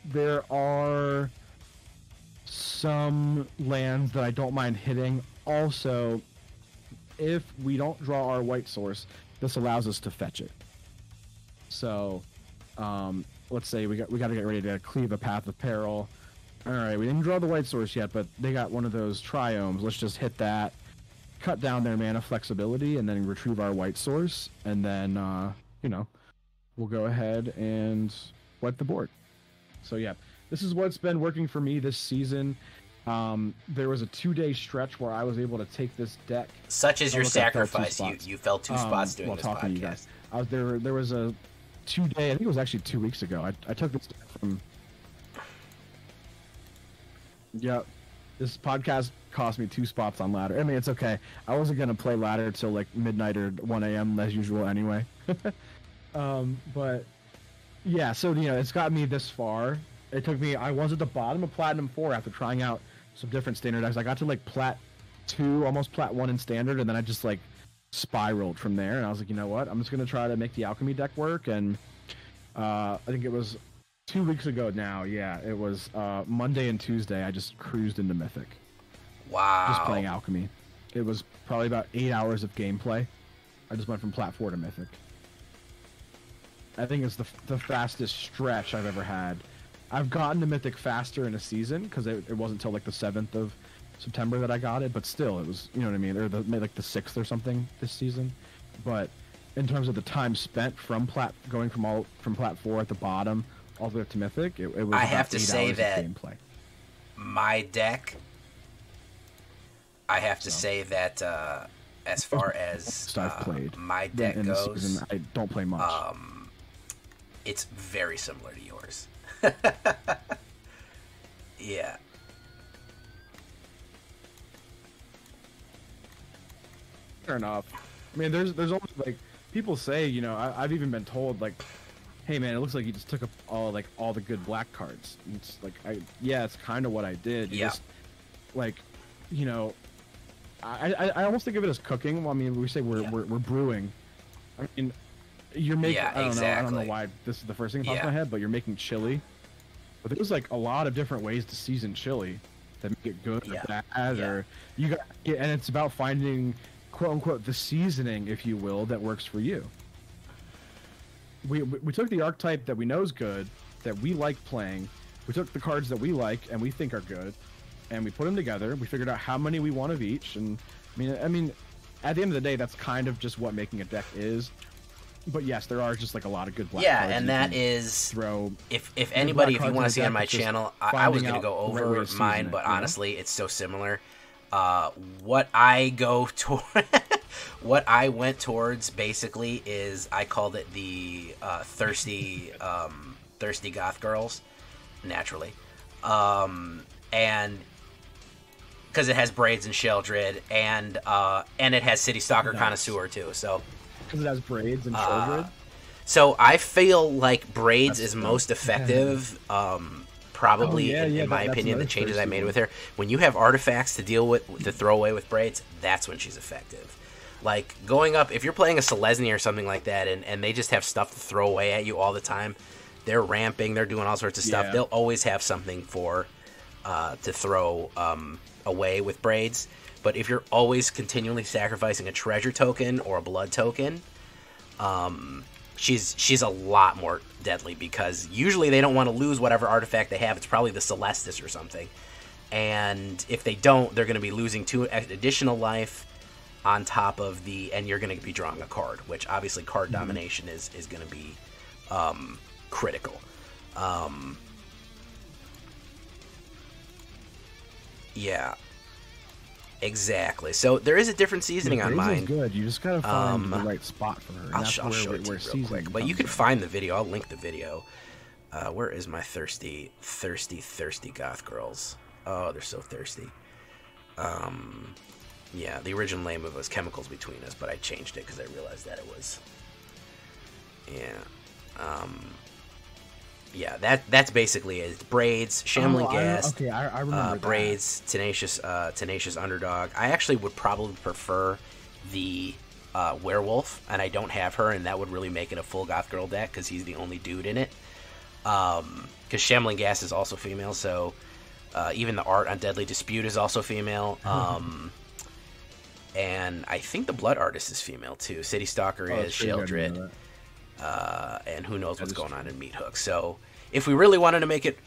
There are some lands that I don't mind hitting. Also, if we don't draw our white source, this allows us to fetch it. So, let's say we got to get ready to cleave a Path of Peril. All right, we didn't draw the white source yet, but they got one of those triomes. Let's just hit that, cut down their mana flexibility, and then retrieve our white source, and then we'll go ahead and wipe the board. So yeah, this is what's been working for me this season. There was a 2-day stretch where I was able to take this deck. Such as your sacrifice. You fell 2 spots doing this podcast. To you guys. There was a 2-day, I think it was actually 2 weeks ago. I took this deck from... Yeah, this podcast cost me 2 spots on ladder. I mean, it's okay. I wasn't going to play ladder till like midnight or 1 a.m. as usual anyway. But yeah, so it's got me this far. It took me, I was at the bottom of Platinum 4 after trying out some different standard decks. I got to like Plat 2, almost Plat 1 in standard, and then I just like spiraled from there. And I was like, you know what? I'm just going to try to make the alchemy deck work. And I think it was 2 weeks ago now. Yeah, it was Monday and Tuesday. I just cruised into Mythic. Wow. Just playing alchemy. It was probably about 8 hours of gameplay. I just went from Plat 4 to Mythic. I think it's the fastest stretch I've ever had. I've gotten to Mythic faster in a season because it wasn't until like the 7th of September that I got it, but still, it was, you know what I mean, or like the 6th or something this season. But in terms of the time spent from going from Plat 4 at the bottom all the way up to Mythic, it was. I have to say that gameplay. My deck. I have to say that as far as I've played my deck in goes, this season, I don't play much. It's very similar to yours. Yeah. Fair enough. I mean, there's always like people say, I've even been told like, hey man, it looks like you just took up all the good black cards. And it's like it's kind of what I did. Yeah. Just, like, I almost think of it as cooking. Well, I mean, we say we're brewing. I mean, you're making. Yeah, I don't exactly. know. I don't know why this is the first thing that pops in my head, but you're making chili. But there's like a lot of different ways to season chili that make it good or bad, or you got. And it's about finding, quote unquote, the seasoning, if you will, that works for you. We took the archetype that we know is good, that we like playing. We took the cards that we like and we think are good, and we put them together. We figured out how many we want of each, and I mean, at the end of the day, that's kind of just what making a deck is. But yes, there are just like a lot of good black cards. Yeah, and that is throw. If anybody, if you want to see on my channel, I was going to go over mine, but honestly, it's so similar. What I go toward, what I went towards basically is I called it the thirsty goth girls, naturally, and because it has Braids and Sheldred, and it has City Stalker Connoisseur too. So because it has Braids and Sheldred. So I feel like Braids is most effective. Probably, in my opinion, the changes I made with her. When you have artifacts to deal with, to throw away with Braids, that's when she's effective. Like, going up, if you're playing a Selesnya or something like that, and they just have stuff to throw away at you all the time, they're ramping, they're doing all sorts of stuff, they'll always have something to throw away with Braids. But if you're always continually sacrificing a treasure token or a blood token, she's a lot more deadly, because usually they don't want to lose whatever artifact they have. It's probably the Celestis or something. And if they don't, they're going to be losing 2 additional life on top of and you're going to be drawing a card, which obviously card domination is going to be critical. Yeah. Exactly. So there is a different seasoning on mine. Good. You just gotta find the right spot for her. I'll show it to you real quick. But you can find the video. I'll link the video. Where is my thirsty goth girls? Oh, they're so thirsty. Yeah, the original name of it was Chemicals Between Us, but I changed it because I realized that it was. Yeah. Yeah, that's basically it. Braids, Shambling Ghast, I remember Braids, Tenacious Underdog. I actually would probably prefer the Werewolf, and I don't have her, and that would really make it a full Goth Girl deck because he's the only dude in it. Because Shambling Ghast is also female, so even the art on Deadly Dispute is also female. And I think the Blood Artist is female too. City Stalker is Sheldred. And who knows what's going on in Meathook. So if we really wanted to make it,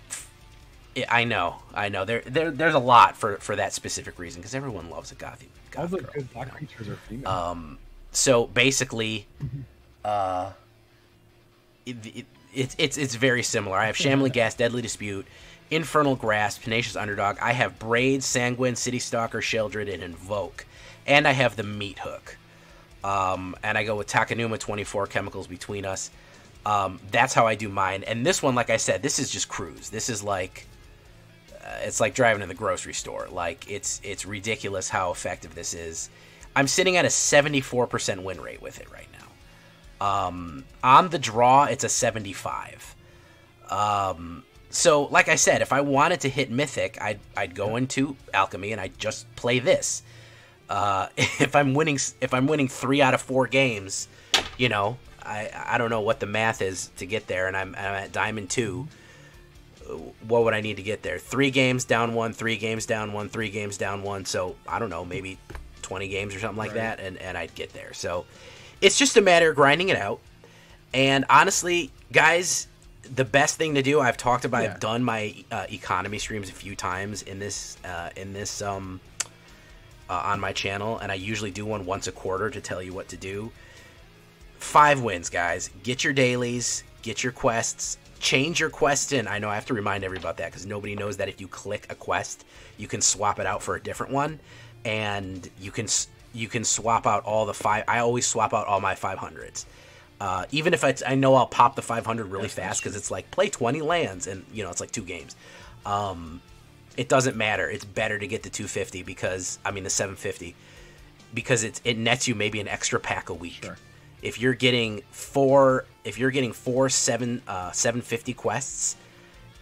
I know, there's a lot for that specific reason, because everyone loves a goth all the girl, good black creatures are female. So basically, it's very similar. I have Shambling Ghast, Deadly Dispute, Infernal Grasp, Tenacious Underdog. I have Braids, Sanguine, City Stalker, Sheldred, and Invoke, and I have the Meathook. And I go with Takenuma 24, Chemicals Between Us. That's how I do mine. And this one, like I said, this is just cruise. This is like, it's like driving to the grocery store. Like, it's ridiculous how effective this is. I'm sitting at a 74% win rate with it right now. On the draw, it's a 75. So, like I said, if I wanted to hit Mythic, I'd go into Alchemy and I'd just play this. If I'm winning 3 out of 4 games, you know, I don't know what the math is to get there, and I'm at Diamond 2. What would I need to get there? 3 games down 1, 3 games down 1, 3 games down 1. So I don't know, maybe 20 games or something like that, and I'd get there. So it's just a matter of grinding it out. And honestly, guys, the best thing to do, I've talked about, I've done my economy streams a few times in this on my channel, and I usually do one once a quarter to tell you what to do. 5 wins, guys. Get your dailies, get your quests, change your quest in. I know I have to remind everybody about that, because nobody knows that if you click a quest, you can swap it out for a different one, and you can swap out all the 5. I always swap out all my 500s. Even if I know I'll pop the 500 really fast, because it's like play 20 lands, and you know, it's like 2 games. It doesn't matter. It's better to get the 250 the 750, because it nets you maybe an extra pack a week. Sure. If you're getting 4 750 quests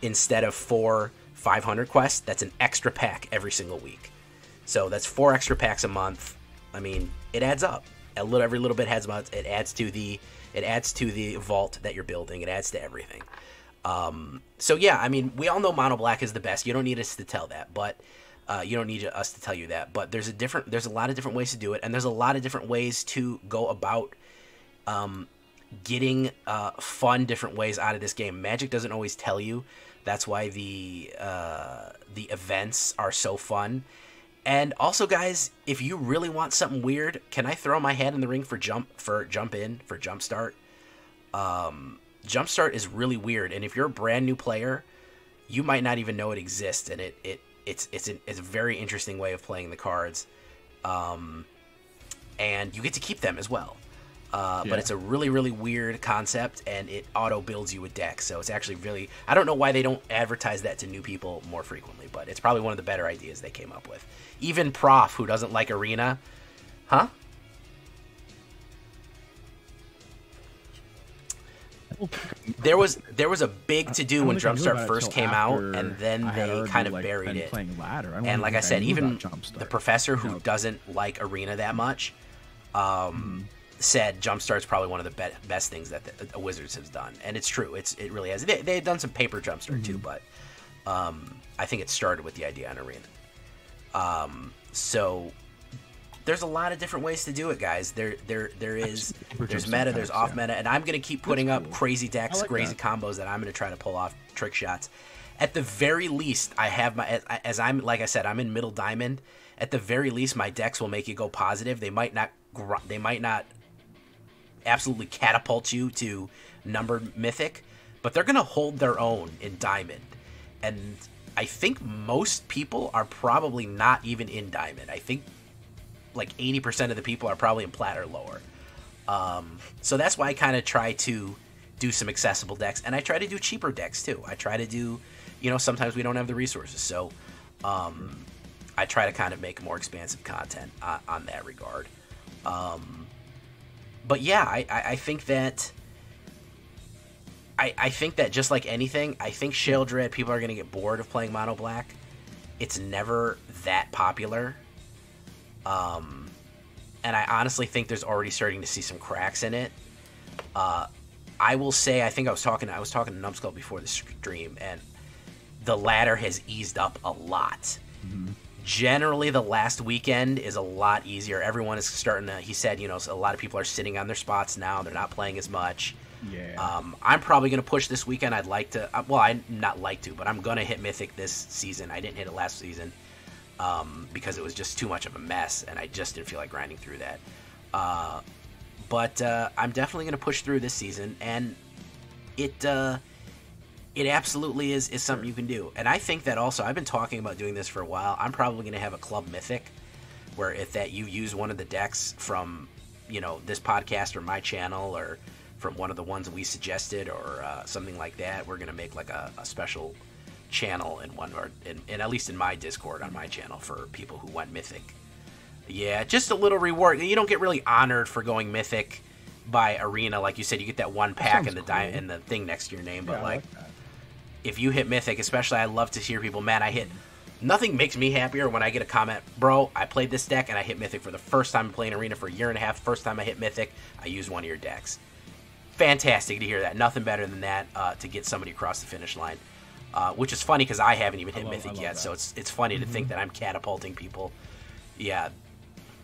instead of 4 500 quests, that's an extra pack every single week. So that's 4 extra packs a month. I mean, it adds up. Every little bit adds up. It adds to the vault that you're building. It adds to everything. So yeah, I mean, we all know Mono Black is the best. You don't need us to tell that, but you don't need us to tell you that. But there's a lot of different ways to do it, and there's a lot of different ways to go about getting fun different ways out of this game. Magic doesn't always tell you. That's why the events are so fun. And also, guys, if you really want something weird, can I throw my hat in the ring for Jumpstart? Jumpstart is really weird, and if you're a brand new player, you might not even know it exists, and it's a very interesting way of playing the cards, and you get to keep them as well. But it's a really, really weird concept, and it auto-builds you a deck. So it's actually really... I don't know why they don't advertise that to new people more frequently, but it's probably one of the better ideas they came up with. Even Prof, who doesn't like Arena... Huh? There was a big to-do when Jumpstart first came out, and then they kind of buried it. And like I said, even the professor who doesn't like Arena that much... said Jumpstart's probably one of the best things that the Wizards has done, and it's true. It really has. They've done some paper Jumpstart too, but I think it started with the idea on Arena. So there's a lot of different ways to do it, guys. There's meta, there's off meta, and I'm gonna keep putting up crazy decks, crazy combos that I'm gonna try to pull off trick shots. At the very least, I have my like I said, I'm in middle diamond. At the very least, my decks will make you go positive. They might not absolutely catapult you to numbered mythic, but they're gonna hold their own in diamond. And I think most people are probably not even in diamond. I think like 80% of the people are probably in plat or lower. So that's why I kind of try to do some accessible decks, and I try to do cheaper decks too. I try to do, sometimes we don't have the resources, so I try to kind of make more expansive content on that regard. But yeah, I think that I think that just like anything, I think Sheoldred, people are going to get bored of playing mono black. It's never that popular. And I honestly think there's already starting to see some cracks in it. I will say, I think I was talking to Numbskull before the stream, and the ladder has eased up a lot. Mm-hmm. Generally, the last weekend is a lot easier. Everyone is starting to, he said, a lot of people are sitting on their spots now. They're not playing as much. Yeah. I'm probably going to push this weekend. I'd like to, well, I'm not like to, but I'm going to hit Mythic this season. I didn't hit it last season because it was just too much of a mess, and I just didn't feel like grinding through that. But I'm definitely going to push through this season, and it absolutely is something you can do. And I think that also, I've been talking about doing this for a while. I'm probably going to have a club mythic where if that you use one of the decks from, this podcast or my channel or from one of the ones we suggested or something like that, we're going to make like a special channel in one, or in at least in my Discord on my channel for people who went mythic. Yeah, just a little reward. You don't get really honored for going mythic by Arena. Like you said, you get that one pack and the and the thing next to your name, but like if you hit Mythic, especially, I love to hear people, man, I hit... Nothing makes me happier when I get a comment, bro, I played this deck and I hit Mythic for the first time playing Arena for a year and a half. First time I hit Mythic, I used one of your decks. Fantastic to hear that. Nothing better than that to get somebody across the finish line. Which is funny because I haven't even hit Mythic yet, so it's funny to think that I'm catapulting people. Yeah.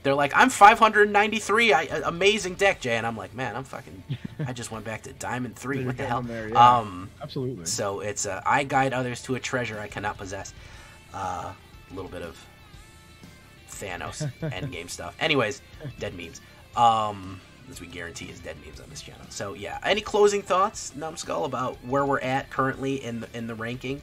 They're like, I'm 593, amazing deck, Jay. And I'm like, man, I just went back to Diamond 3. What the hell? There, yeah. Absolutely. So it's, I guide others to a treasure I cannot possess. A little bit of Thanos endgame stuff. Anyways, dead memes. As we guarantee is dead memes on this channel. So yeah, any closing thoughts, Numbskull, about where we're at currently in the ranking?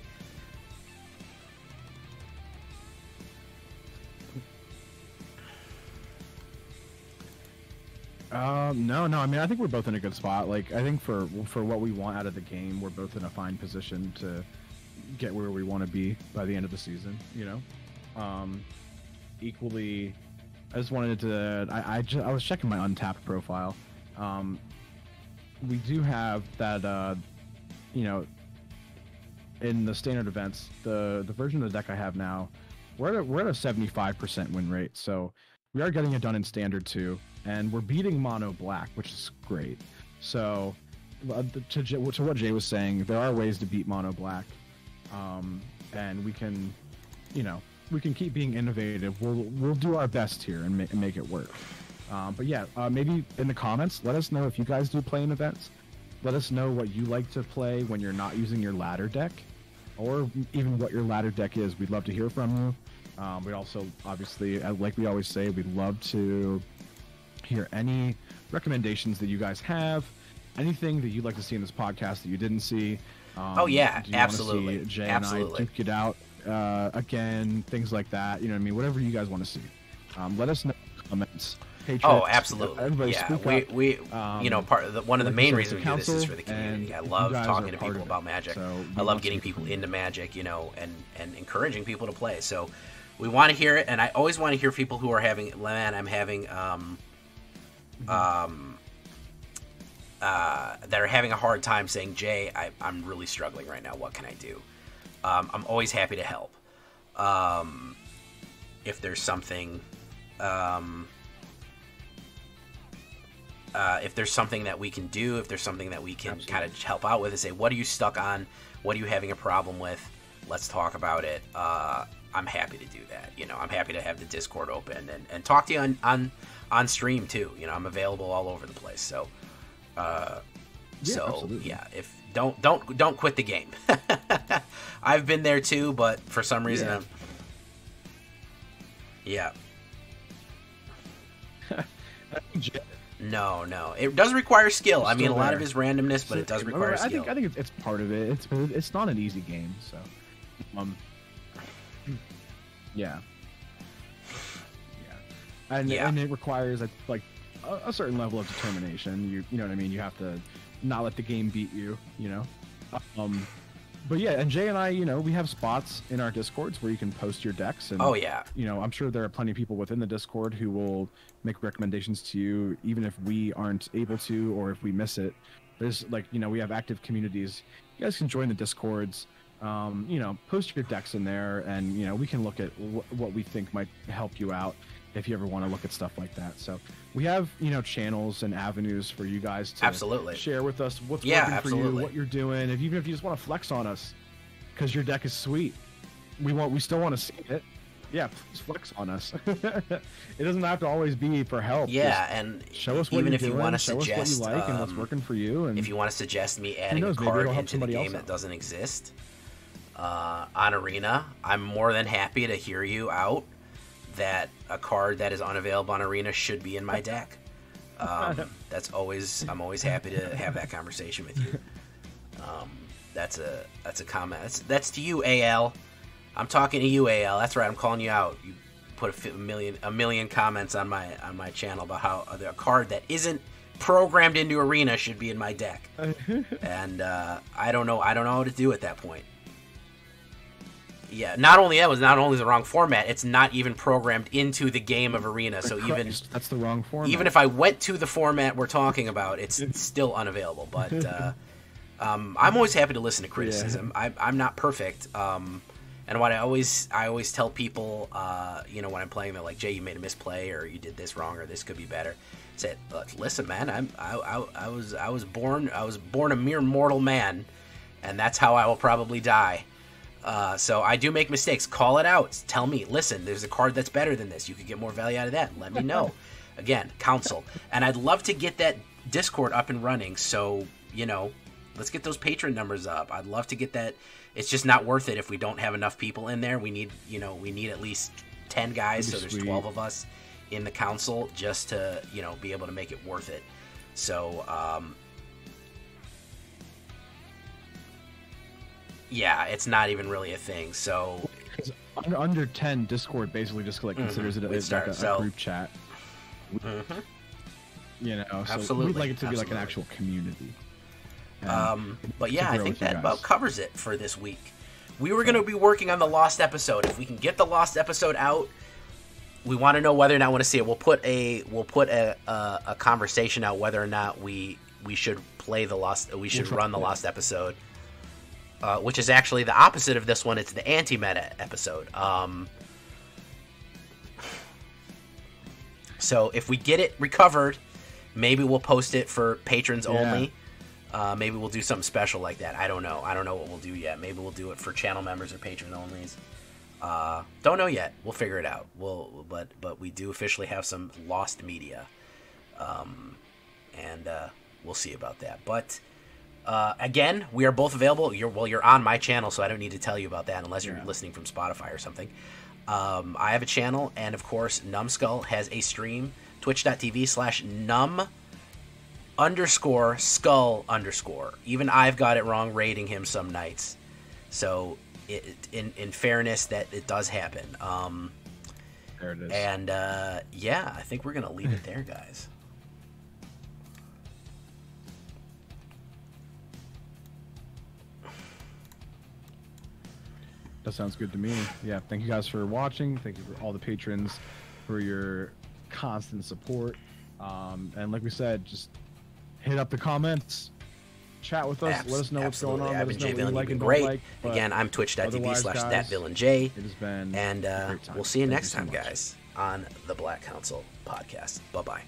No. I mean, I think we're both in a good spot. Like, I think for what we want out of the game, we're both in a fine position to get where we want to be by the end of the season. Equally, I just wanted to. I was checking my Untapped profile. We do have that. In the standard events, the version of the deck I have now, we're at a 75% win rate. So we are getting it done in standard too. And we're beating mono black, which is great. So, to what Jay was saying, there are ways to beat mono black, and we can, keep being innovative. We'll do our best here and make it work. But yeah, maybe in the comments, let us know if you guys do play in events. Let us know what you like to play when you're not using your ladder deck, or even what your ladder deck is. We'd love to hear from you. We also, obviously, like we always say, we'd love to hear any recommendations that you guys have, anything that you'd like to see in this podcast that you didn't see. Oh yeah, absolutely. See Jay absolutely. And I duke it out again, things like that. Whatever you guys want to see. Let us know in the comments. Patriots. Oh, absolutely. Everybody Yeah, speak up. we one of the like main you said, reasons we do this is council, for the community. and I you love guys talking are to part people of about it. Magic. So we I love want getting to be people clear. into Magic, and encouraging people to play. So we want to hear it, and I always want to hear people who are having, I'm having, that are having a hard time saying, Jay, I'm really struggling right now. What can I do? I'm always happy to help. If there's something, if there's something that we can do, if there's something that we can kind of help out with, and say, what are you stuck on? What are you having a problem with? Let's talk about it. I'm happy to do that. I'm happy to have the Discord open and talk to you on stream too. I'm available all over the place. So, if don't quit the game. I've been there too, but for some reason, No, it does require skill. I mean, a lot of it is randomness, but it does require skill. I think it's part of it. It's not an easy game, so and it requires a certain level of determination. You know what I mean. You have to not let the game beat you. But yeah, and Jay and I, we have spots in our Discords where you can post your decks. And, I'm sure there are plenty of people within the Discord who will make recommendations to you, even if we aren't able to, or if we miss it. There's we have active communities. You guys can join the Discords, post your decks in there, and, we can look at what we think might help you out if you ever want to look at stuff like that. So we have, channels and avenues for you guys to share with us what's working for you, what you're doing. Even if you just want to flex on us because your deck is sweet, we still want to see it. Yeah, please flex on us. It doesn't have to always be for help. Yeah, just and show us what even you're if you doing, want to show us suggest what you like and what's working for you. And if you want to suggest me adding a card into the game that doesn't exist on Arena, I'm more than happy to hear you out that a card that is unavailable on Arena should be in my deck. I'm always happy to have that conversation with you. That's a comment. That's to you, AL. I'm talking to you, AL. That's right. I'm calling you out. You put a million comments on my channel about how a card that isn't programmed into Arena should be in my deck, and I don't know how to do at that point. Yeah, not only the wrong format, it's not even programmed into the game of Arena. So that's the wrong format. Even if I went to the format we're talking about, it's still unavailable. But I'm always happy to listen to criticism. Yeah. I'm not perfect. And what I always tell people, when I'm playing, they're like, Jay, you made a misplay, or you did this wrong, or this could be better. I said, look, listen, man, I was born a mere mortal man, and that's how I will probably die. So I do make mistakes. Call it out. Tell me, listen, there's a card that's better than this. You could get more value out of that. Let me know. Again, counsel. And I'd love to get that Discord up and running. So, let's get those patron numbers up. I'd love to get that. It's just not worth it if we don't have enough people in there. We need at least 10 guys. So there's 12 of us in the council just to, be able to make it worth it. So, yeah, it's not even really a thing. So under 10, Discord basically just considers it as a group chat. So absolutely. we'd like it to be like an actual community. But yeah, I think that about covers it for this week. We were going to be working on the Lost episode. If we can get the Lost episode out, we want to know whether or not we want to see it. We'll put a conversation out whether or not we should play the Lost. We should run the Lost episode. Which is actually the opposite of this one. It's the anti-meta episode. So if we get it recovered, maybe we'll post it for patrons only. Maybe we'll do something special like that. I don't know what we'll do yet. Maybe we'll do it for channel members or patron onlys. Don't know yet. We'll figure it out. But we do officially have some Lost media, and we'll see about that. But. Again, we are both available. You're on my channel, so I don't need to tell you about that unless you're listening from Spotify or something. I have a channel, and of course, Numbskull has a stream, twitch.tv/num_skull_. Even I've got it wrong rating him some nights. So, in fairness, that it does happen. There it is. And yeah, I think we're gonna leave it there, guys. That sounds good to me. Yeah, thank you guys for watching. Thank you for all the patrons for your constant support. And like we said, just hit up the comments, chat with us, let us know what's going on. Let us know what you like and don't like. Again, I'm twitch.tv/thatvillainj. It has been and we'll see you next time, guys, on the Black Council podcast. Bye-bye.